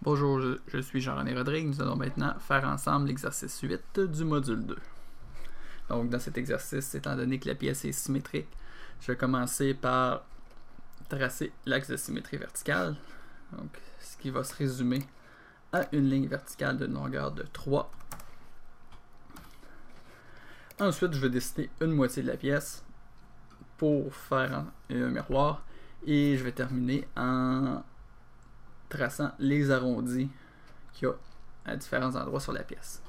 Bonjour, je suis Jean-René Rodrigue. Nous allons maintenant faire ensemble l'exercice 8 du module 2. Donc, dans cet exercice, étant donné que la pièce est symétrique, je vais commencer par tracer l'axe de symétrie verticale. Donc, ce qui va se résumer à une ligne verticale d'une longueur de 3. Ensuite, je vais dessiner une moitié de la pièce pour faire un miroir. Et je vais terminer en traçant les arrondis qu'il y a à différents endroits sur la pièce.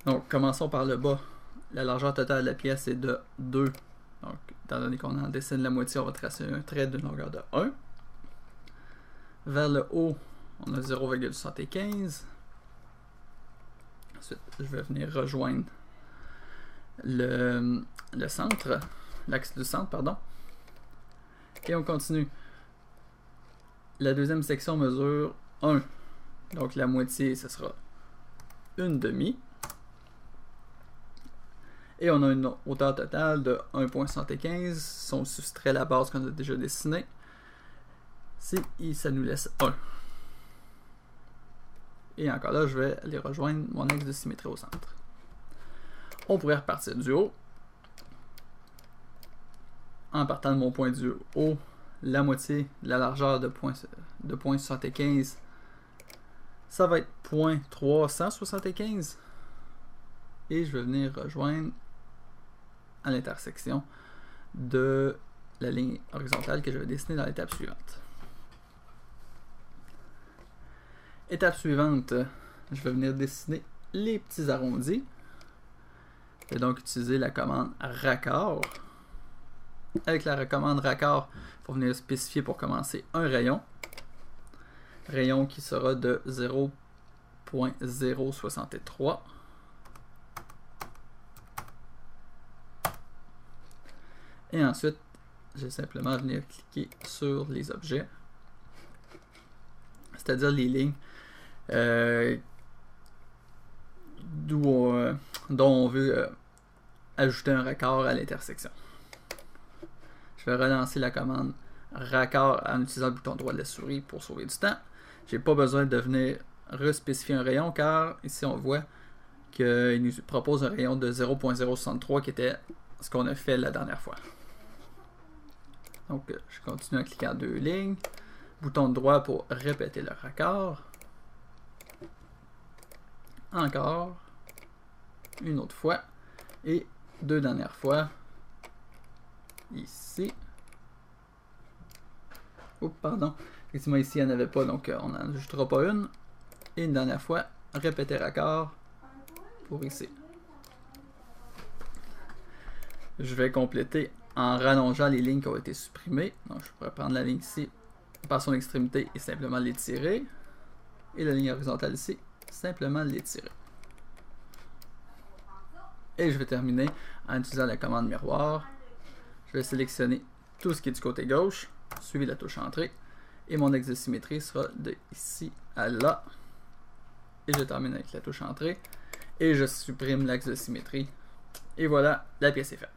Donc, commençons par le bas. La largeur totale de la pièce est de 2. Donc, étant donné qu'on en dessine la moitié, on va tracer un trait d'une longueur de 1. Vers le haut, on a 0,75. Ensuite, je vais venir rejoindre le centre, l'axe du centre, pardon. Et on continue. La deuxième section mesure 1. Donc la moitié, ce sera une demi. Et on a une hauteur totale de 1,75. Si on soustrait la base qu'on a déjà dessinée, ça nous laisse 1. Et encore là, je vais aller rejoindre mon axe de symétrie au centre. On pourrait repartir du haut. En partant de mon point du haut, la moitié de la largeur de 0,75, ça va être 0,375. Et je vais venir rejoindre à l'intersection de la ligne horizontale que je vais dessiner dans l'étape suivante. Étape suivante, je vais venir dessiner les petits arrondis. Je vais donc utiliser la commande raccord. Avec la commande raccord, il faut venir spécifier pour commencer un rayon. Rayon qui sera de 0,063. Et ensuite, je vais simplement venir cliquer sur les objets, c'est-à-dire les lignes dont on veut ajouter un raccord à l'intersection. Je vais relancer la commande raccord en utilisant le bouton droit de la souris pour sauver du temps. Je n'ai pas besoin de venir respécifier un rayon car ici on voit qu'il nous propose un rayon de 0,063 qui était ce qu'on a fait la dernière fois. Donc je continue en cliquant deux lignes. Bouton droit pour répéter le raccord. Encore. Une autre fois. Et deux dernières fois. Ici. Oups, pardon. Effectivement, ici, il n'y en avait pas, donc on n'en ajoutera pas une. Et une dernière fois, répéter raccord pour ici. Je vais compléter en rallongeant les lignes qui ont été supprimées. Donc, je pourrais prendre la ligne ici par son extrémité et simplement l'étirer. Et la ligne horizontale ici, simplement l'étirer. Et je vais terminer en utilisant la commande miroir. Je vais sélectionner tout ce qui est du côté gauche, suivi de la touche entrée. Et mon axe de symétrie sera de ici à là. Et je termine avec la touche entrée. Et je supprime l'axe de symétrie. Et voilà, la pièce est faite.